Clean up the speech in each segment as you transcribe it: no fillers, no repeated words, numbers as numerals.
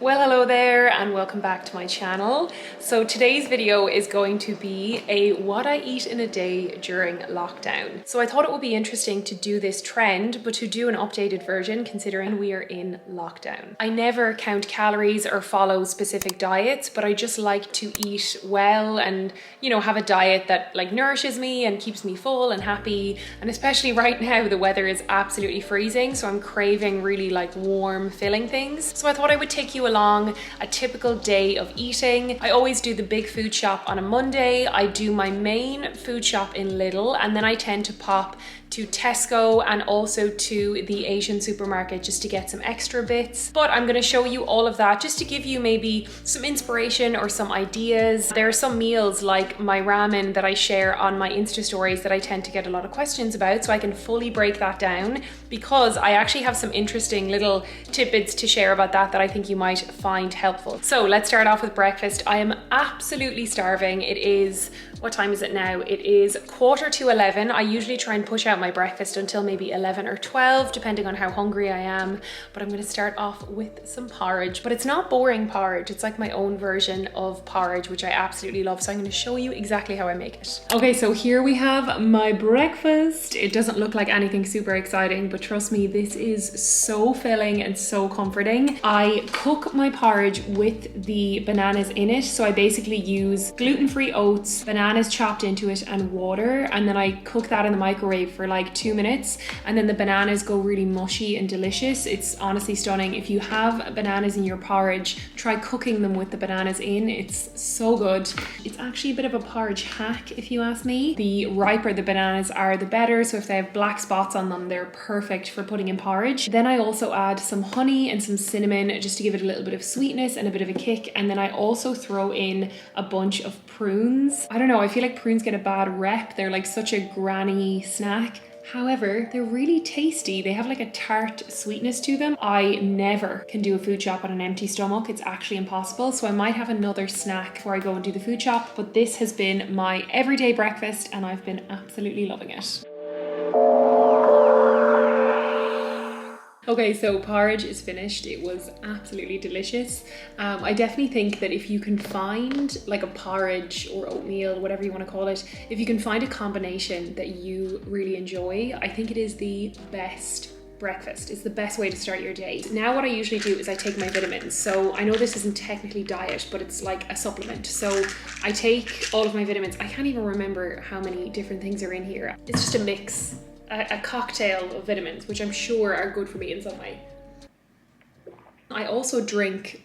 Well, hello there and welcome back to my channel. So today's video is going to be a what I eat in a day during lockdown. So I thought it would be interesting to do this trend, but to do an updated version considering we are in lockdown. I never count calories or follow specific diets, but I just like to eat well and, you know, have a diet that like nourishes me and keeps me full and happy. And especially right now, the weather is absolutely freezing, so I'm craving really like warm, filling things. So I thought I would take you along a typical day of eating. I always do the big food shop on a Monday. I do my main food shop in Lidl, and then I tend to pop to Tesco and also to the Asian supermarket just to get some extra bits. But I'm gonna show you all of that just to give you maybe some inspiration or some ideas. There are some meals like my ramen that I share on my Insta stories that I tend to get a lot of questions about, so I can fully break that down because I actually have some interesting little tidbits to share about that I think you might find helpful. So let's start off with breakfast. I am absolutely starving. It is, what time is it now? It is 11:15. I usually try and push out my breakfast until maybe 11 or 12, depending on how hungry I am. But I'm gonna start off with some porridge, but it's not boring porridge. It's like my own version of porridge, which I absolutely love. So I'm gonna show you exactly how I make it. Okay, so here we have my breakfast. It doesn't look like anything super exciting, but trust me, this is so filling and so comforting. I cook my porridge with the bananas in it. So I basically use gluten-free oats, bananas chopped into it, and water. And then I cook that in the microwave for like 2 minutes. And then the bananas go really mushy and delicious. It's honestly stunning. If you have bananas in your porridge, try cooking them with the bananas in. It's so good. It's actually a bit of a porridge hack, if you ask me. The riper the bananas are, the better. So if they have black spots on them, they're perfect for putting in porridge. Then I also add some honey and some cinnamon just to give it a little bit of sweetness and a bit of a kick. And then I also throw in a bunch of prunes. I don't know, I feel like prunes get a bad rep. They're like such a granny snack. However, they're really tasty. They have like a tart sweetness to them. I never can do a food shop on an empty stomach. It's actually impossible. So I might have another snack before I go and do the food shop. But this has been my everyday breakfast and I've been absolutely loving it. Okay, so porridge is finished. It was absolutely delicious. I definitely think that if you can find like a porridge or oatmeal, whatever you want to call it, if you can find a combination that you really enjoy, I think it is the best breakfast. It's the best way to start your day. Now what I usually do is I take my vitamins. So I know this isn't technically diet, but it's like a supplement. So I take all of my vitamins. I can't even remember how many different things are in here. It's just a mix. A cocktail of vitamins, which I'm sure are good for me in some way. I also drink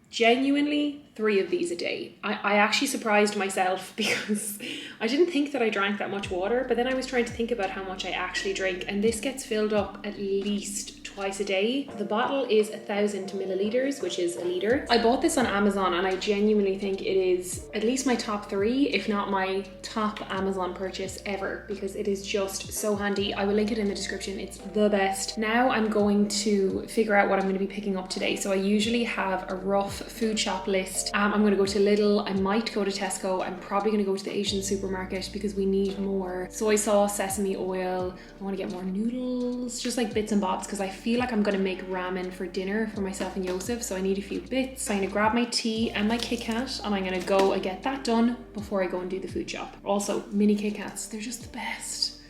genuinely 3 of these a day. I actually surprised myself because I didn't think that I drank that much water, but then I was trying to think about how much I actually drink, and this gets filled up at least twice a day. The bottle is 1,000 milliliters, which is a liter. I bought this on Amazon and I genuinely think it is at least my top 3, if not my top Amazon purchase ever, because it is just so handy. I will link it in the description. It's the best. Now I'm going to figure out what I'm going to be picking up today. So I usually have a rough food shop list. I'm going to go to Lidl. I might go to Tesco. I'm probably going to go to the Asian supermarket because we need more soy sauce, sesame oil. I want to get more noodles, just like bits and bobs, because I feel like I'm gonna make ramen for dinner for myself and Joseph, so I need a few bits. I'm gonna grab my tea and my Kit Kat and I'm gonna go and get that done before I go and do the food shop. Also, mini Kit Kats, they're just the best.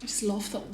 I just love them.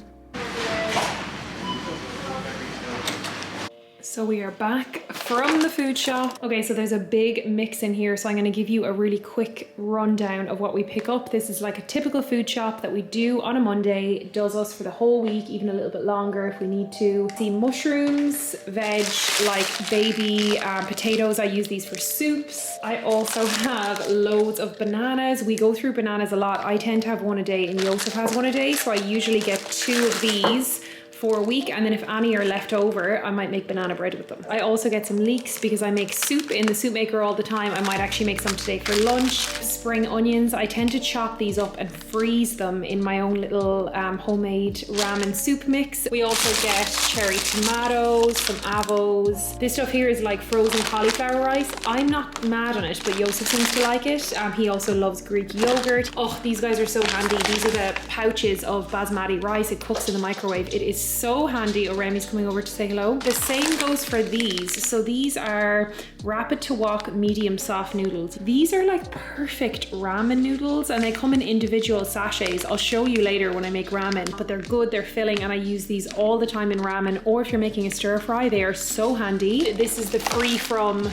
So we are back from the food shop. Okay, so there's a big mix in here, so I'm gonna give you a really quick rundown of what we pick up. This is like a typical food shop that we do on a Monday. It does us for the whole week, even a little bit longer if we need to. See mushrooms, veg, like baby potatoes. I use these for soups. I also have loads of bananas. We go through bananas a lot. I tend to have one a day and Joseph has one a day, so I usually get 2 of these for a week, and then if any are left over, I might make banana bread with them. I also get some leeks because I make soup in the Soupmaker all the time. I might actually make some today for lunch. Spring onions, I tend to chop these up and freeze them in my own little homemade ramen soup mix. We also get cherry tomatoes, some avos. This stuff here is like frozen cauliflower rice. I'm not mad on it, but Joseph seems to like it. He also loves Greek yogurt. Oh, these guys are so handy. These are the pouches of Basmati rice. It cooks in the microwave. It is so handy. Oh, Remy's coming over to say hello. The same goes for these. So these are rapid to wok medium soft noodles. These are like perfect ramen noodles, and they come in individual sachets. I'll show you later when I make ramen, but they're good, they're filling, and I use these all the time in ramen, or if you're making a stir fry, they are so handy. This is the free from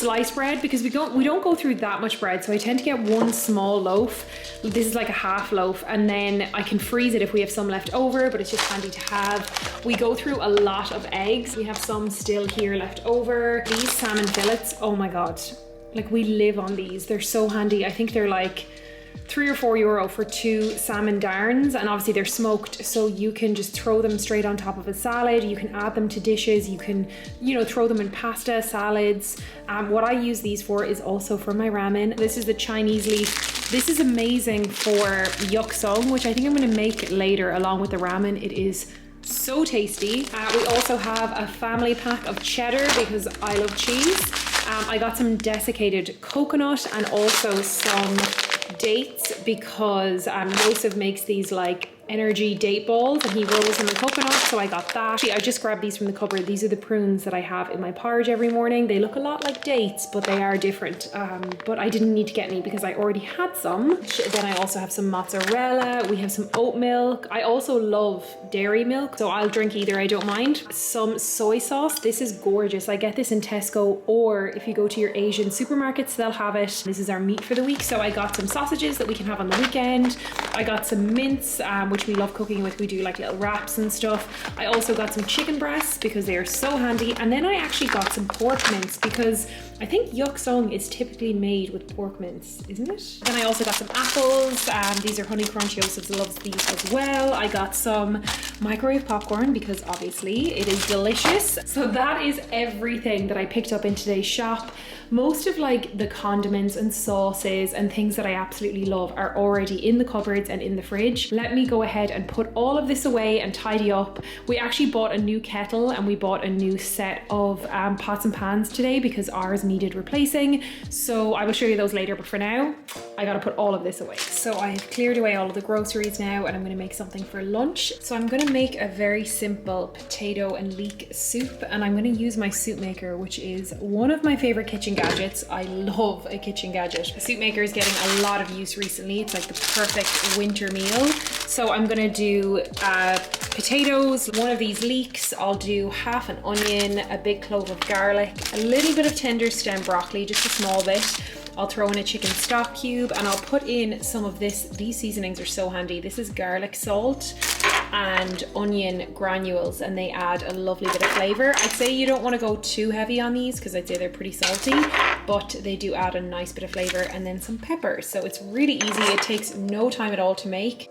sliced bread, because we don't go through that much bread, so I tend to get one small loaf. This is like a half loaf, and then I can freeze it if we have some left over, but it's just handy to have. We go through a lot of eggs. We have some still here left over. These salmon fillets, oh my god, like we live on these. They're so handy. I think they're like €3 or €4 for 2 salmon darns, and obviously they're smoked, so you can just throw them straight on top of a salad. You can add them to dishes. You can, you know, throw them in pasta, salads. What I use these for is also for my ramen. This is the Chinese leaf. This is amazing for yuk song, which I think I'm going to make later along with the ramen. It is so tasty. We also have a family pack of cheddar because I love cheese. I got some desiccated coconut and also some dates because Joseph makes these like energy date balls and he rolls them in coconut, so I got that. Actually, I just grabbed these from the cupboard. These are the prunes that I have in my porridge every morning. They look a lot like dates, but they are different. But I didn't need to get any because I already had some. Then I also have some mozzarella. We have some oat milk. I also love dairy milk, so I'll drink either, I don't mind. Some soy sauce. This is gorgeous. I get this in Tesco, or if you go to your Asian supermarkets, they'll have it. This is our meat for the week. So I got some sausages that we can have on the weekend. I got some mince, which we love cooking with. We do like little wraps and stuff. I also got some chicken breasts because they are so handy. And then I actually got some pork mince because I think yuk song is typically made with pork mince, isn't it? Then I also got some apples. These are Honey Crunch. Joseph loves these as well. I got some microwave popcorn because obviously it is delicious. So that is everything that I picked up in today's shop. Most of like the condiments and sauces and things that I absolutely love are already in the cupboards and in the fridge. Let me go ahead and put all of this away and tidy up. We actually bought a new kettle and we bought a new set of pots and pans today because ours needed replacing. So I will show you those later, but for now, I gotta put all of this away. So I have cleared away all of the groceries now and I'm gonna make something for lunch. So I'm gonna make a very simple potato and leek soup, and I'm gonna use my Soupmaker, which is one of my favorite kitchen gadgets. I love a kitchen gadget. The Soupmaker is getting a lot of use recently. It's like the perfect winter meal. So I'm gonna do potatoes, one of these leeks. I'll do half an onion, a big clove of garlic, a little bit of tender stem broccoli, just a small bit. I'll throw in a chicken stock cube and I'll put in some of this. These seasonings are so handy. This is garlic salt and onion granules, and they add a lovely bit of flavor. I'd say you don't want to go too heavy on these because I'd say they're pretty salty, but they do add a nice bit of flavor. And then some pepper. So it's really easy. It takes no time at all to make.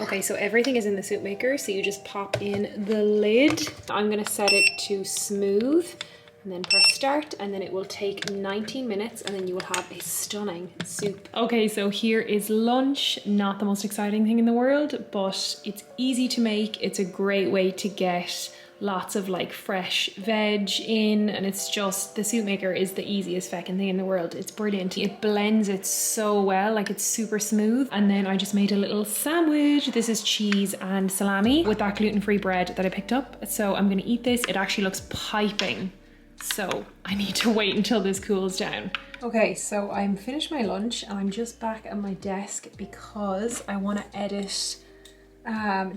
Okay, so everything is in the Soupmaker, so you just pop in the lid. I'm gonna set it to smooth and then press start, and then it will take 19 minutes and then you will have a stunning soup. Okay, so here is lunch. Not the most exciting thing in the world, but it's easy to make. It's a great way to get lots of like fresh veg in, and it's just, the Soupmaker is the easiest feckin' thing in the world. It's brilliant. It blends it so well, like it's super smooth. And then I just made a little sandwich. This is cheese and salami with that gluten-free bread that I picked up. So I'm gonna eat this. It actually looks piping. So I need to wait until this cools down. Okay, so I'm finished my lunch and I'm just back at my desk because I want to edit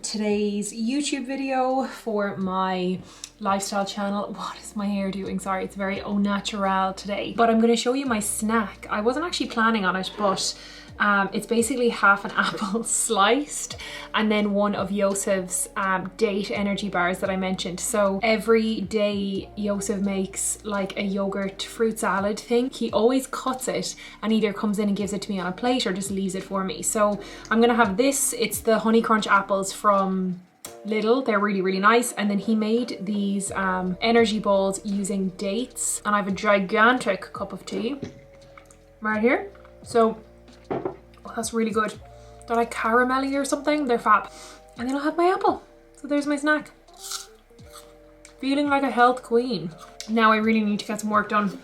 today's YouTube video for my lifestyle channel. What is my hair doing? Sorry, it's very au naturel today. But I'm going to show you my snack. I wasn't actually planning on it, but it's basically half an apple sliced and then one of Joseph's date energy bars that I mentioned. So every day Joseph makes like a yogurt fruit salad thing. He always cuts it and either comes in and gives it to me on a plate or just leaves it for me. So I'm gonna have this. It's the Honey Crunch apples from Lidl. They're really, really nice. And then he made these energy balls using dates, and I have a gigantic cup of tea right here. So oh, that's really good. They're like caramelly or something. They're fab. And then I'll have my apple. So there's my snack. Feeling like a health queen. Now I really need to get some work done.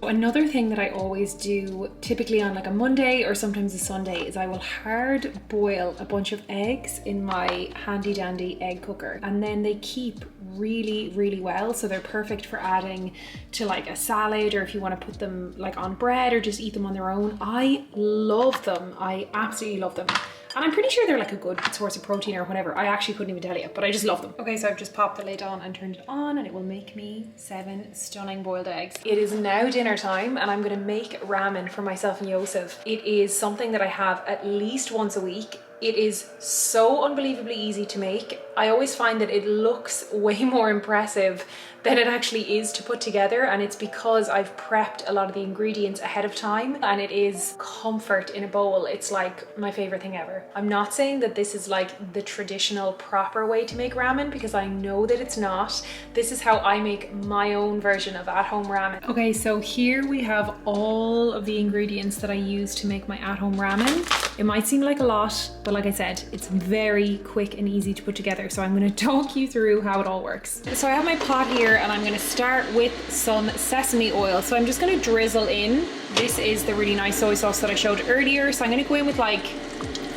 Another thing that I always do, typically on like a Monday or sometimes a Sunday, is I will hard boil a bunch of eggs in my handy dandy egg cooker, and then they keep really well, so they're perfect for adding to like a salad, or if you want to put them like on bread or just eat them on their own. I love them. I absolutely love them. And I'm pretty sure they're like a good source of protein or whatever. I actually couldn't even tell you, but I just love them. Okay, so I've just popped the lid on and turned it on, and it will make me 7 stunning boiled eggs. It is now dinner time, and I'm gonna make ramen for myself and Yosef. It is something that I have at least once a week. It is so unbelievably easy to make. I always find that it looks way more impressive than it actually is to put together, and it's because I've prepped a lot of the ingredients ahead of time, and it is comfort in a bowl. It's like my favorite thing ever. I'm not saying that this is like the traditional proper way to make ramen, because I know that it's not. This is how I make my own version of at-home ramen. Okay, so here we have all of the ingredients that I use to make my at-home ramen. It might seem like a lot, but like I said, it's very quick and easy to put together. So I'm gonna talk you through how it all works. So I have my pot here, and I'm gonna start with some sesame oil. So I'm just gonna drizzle in. This is the really nice soy sauce that I showed earlier. So I'm gonna go in with like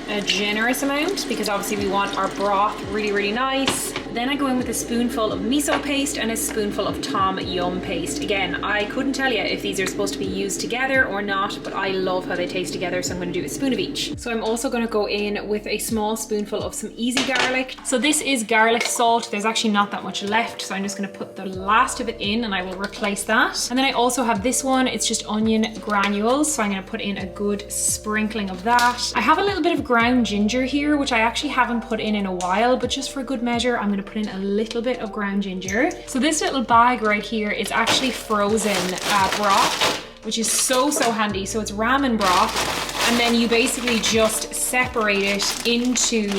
a generous amount, because obviously we want our broth really nice. Then I go in with a spoonful of miso paste and a spoonful of tom yum paste. Again, I couldn't tell you if these are supposed to be used together or not, but I love how they taste together, so I'm going to do a spoon of each. So I'm also going to go in with a small spoonful of some easy garlic. So this is garlic salt. There's actually not that much left, so I'm just going to put the last of it in, and I will replace that. And then I also have this one. It's just onion granules, so I'm going to put in a good sprinkling of that. I have a little bit of ground ginger here, which I actually haven't put in a while, but just for good measure, I'm going to put in a little bit of ground ginger. So this little bag right here is actually frozen broth, which is so handy. So it's ramen broth, and then you basically just separate it into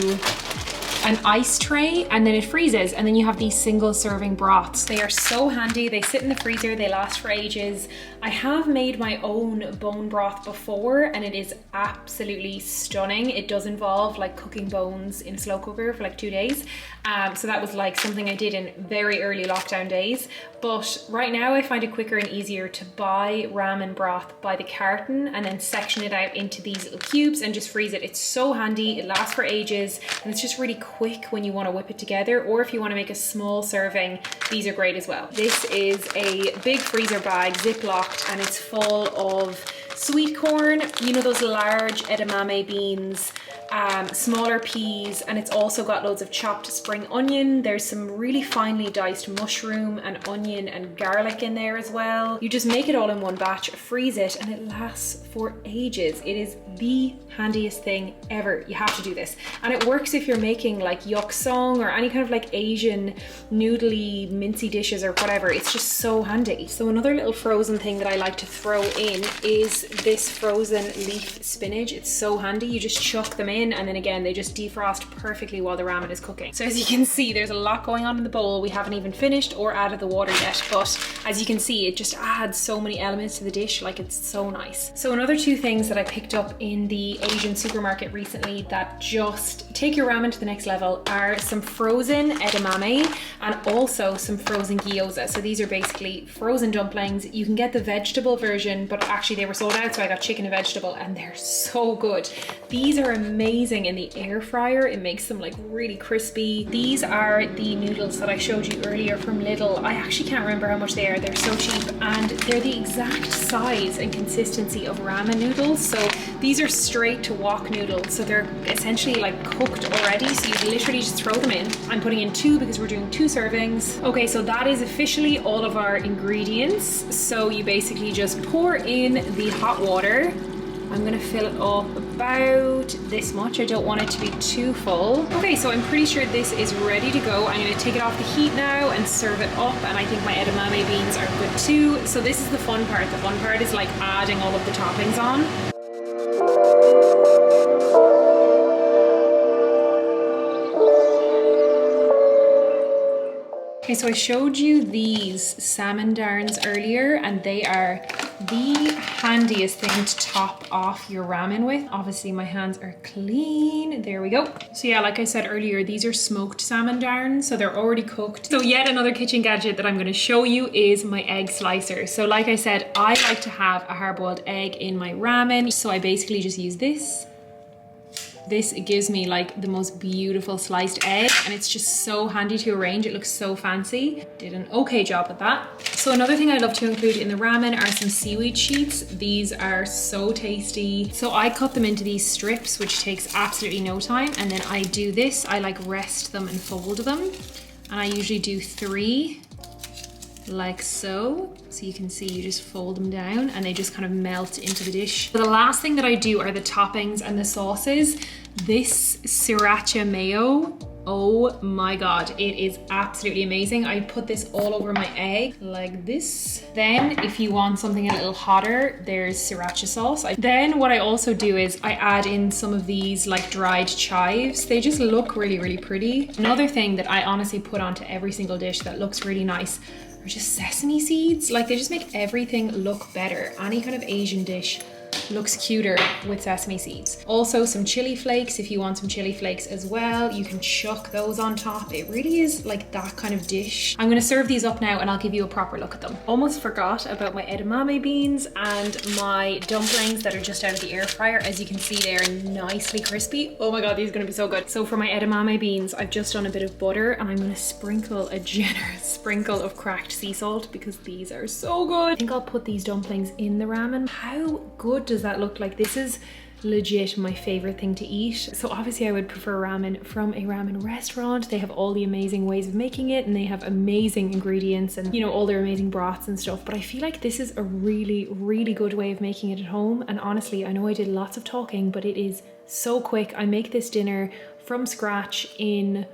an ice tray, and then it freezes, and then you have these single serving broths. They are so handy. They sit in the freezer, they last for ages. I have made my own bone broth before, and it is absolutely stunning. It does involve like cooking bones in a slow cooker for like 2 days. So that was like something I did in very early lockdown days. But right now I find it quicker and easier to buy ramen broth by the carton and then section it out into these little cubes and just freeze it. It's so handy, it lasts for ages, and it's just really quick when you want to whip it together, or if you want to make a small serving, these are great as well. This is a big freezer bag, ziplocked, and it's full of sweet corn, you know, those large edamame beans, smaller peas, and it's also got loads of chopped spring onion. There's some really finely diced mushroom and onion and garlic in there as well. You just make it all in one batch, freeze it, and it lasts for ages. It is the handiest thing ever. You have to do this. And it works if you're making like yuksong or any kind of like Asian noodly mincy dishes or whatever. It's just so handy. So another little frozen thing that I like to throw in is this frozen leaf spinach. It's so handy. You just chuck them in, and then again they just defrost perfectly while the ramen is cooking. So as you can see, there's a lot going on in the bowl. We haven't even finished or added the water yet, but as you can see, it just adds so many elements to the dish. Like, it's so nice. So another two things that I picked up in the Asian supermarket recently that just take your ramen to the next level are some frozen edamame and also some frozen gyoza. So these are basically frozen dumplings. You can get the vegetable version, but actually they were sold out, so I got chicken and vegetable, and they're so good. These are amazing in the air fryer. It makes them like really crispy. These are the noodles that I showed you earlier from Lidl. I actually can't remember how much they are. They're so cheap, and they're the exact size and consistency of ramen noodles. So these are straight to wok noodles, so they're essentially like cooked already, so you literally just throw them in. I'm putting in 2 because we're doing 2 servings. Okay, so that is officially all of our ingredients. So you basically just pour in the hot water. I'm gonna fill it up about this much. I don't want it to be too full. Okay, so I'm pretty sure this is ready to go. I'm gonna take it off the heat now and serve it up, and I think my edamame beans are good too. So this is the fun part. The fun part is like adding all of the toppings on. Okay, so I showed you these salmon darns earlier, and they are the handiest thing to top off your ramen with. Obviously my hands are clean. There we go. So yeah, like I said earlier, these are smoked salmon darns, so they're already cooked. So yet another kitchen gadget that I'm going to show you is my egg slicer. So like I said, I like to have a hard-boiled egg in my ramen, so I basically just use this. This gives me like the most beautiful sliced egg, and it's just so handy to arrange. It looks so fancy. Did an okay job with that. So another thing I love to include in the ramen are some seaweed sheets. These are so tasty. So I cut them into these strips, which takes absolutely no time. And then I do this, I like rest them and fold them. And I usually do 3 like so. So you can see you just fold them down and they just kind of melt into the dish. So the last thing that I do are the toppings and the sauces. This sriracha mayo, oh my god, it is absolutely amazing. I put this all over my egg like this. Then if you want something a little hotter, there's sriracha sauce. Then what I also do is I add in some of these like dried chives. They just look really, really pretty. Another thing that I honestly put onto every single dish that looks really nice are just sesame seeds. Like they just make everything look better. Any kind of Asian dish looks cuter with sesame seeds. Also some chili flakes, if you want some chili flakes as well, you can chuck those on top. It really is like that kind of dish. I'm gonna serve these up now and I'll give you a proper look at them. Almost forgot about my edamame beans and my dumplings that are just out of the air fryer. As you can see, they're nicely crispy. Oh my god, these are gonna be so good. So for my edamame beans, I've just done a bit of butter and I'm gonna sprinkle a generous sprinkle of cracked sea salt because these are so good. I think I'll put these dumplings in the ramen. How good does that look? Like this is legit my favorite thing to eat. So obviously I would prefer ramen from a ramen restaurant. They have all the amazing ways of making it and they have amazing ingredients and, you know, all their amazing broths and stuff. But I feel like this is a really, really good way of making it at home. And honestly, I know I did lots of talking, but it is so quick. I make this dinner from scratch in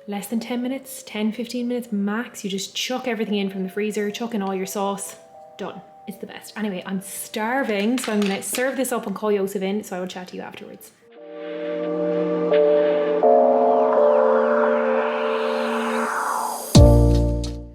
less than 10 minutes, 10-15 minutes max. You just chuck everything in from the freezer, chuck in all your sauce, done. It's the best. Anyway, I'm starving, so I'm gonna serve this up and call Joseph in, so I will chat to you afterwards.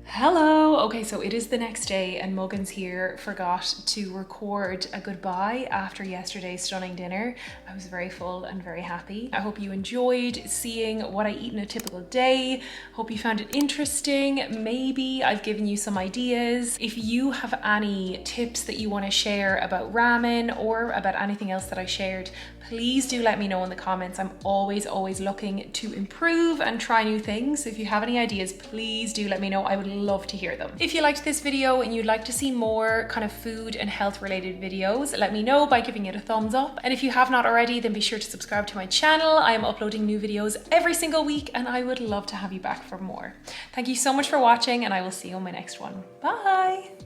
Hello. Okay, so it is the next day and Muggins here forgot to record a goodbye after yesterday's stunning dinner. I was very full and very happy. I hope you enjoyed seeing what I eat in a typical day. Hope you found it interesting. Maybe I've given you some ideas. If you have any tips that you want to share about ramen or about anything else that I shared, please do let me know in the comments. I'm always looking to improve and try new things. So if you have any ideas, please do let me know. I would love to hear them. If you liked this video and you'd like to see more kind of food and health related videos, let me know by giving it a thumbs up. And if you have not already, then be sure to subscribe to my channel. I am uploading new videos every single week and I would love to have you back for more. Thank you so much for watching and I will see you on my next one. Bye.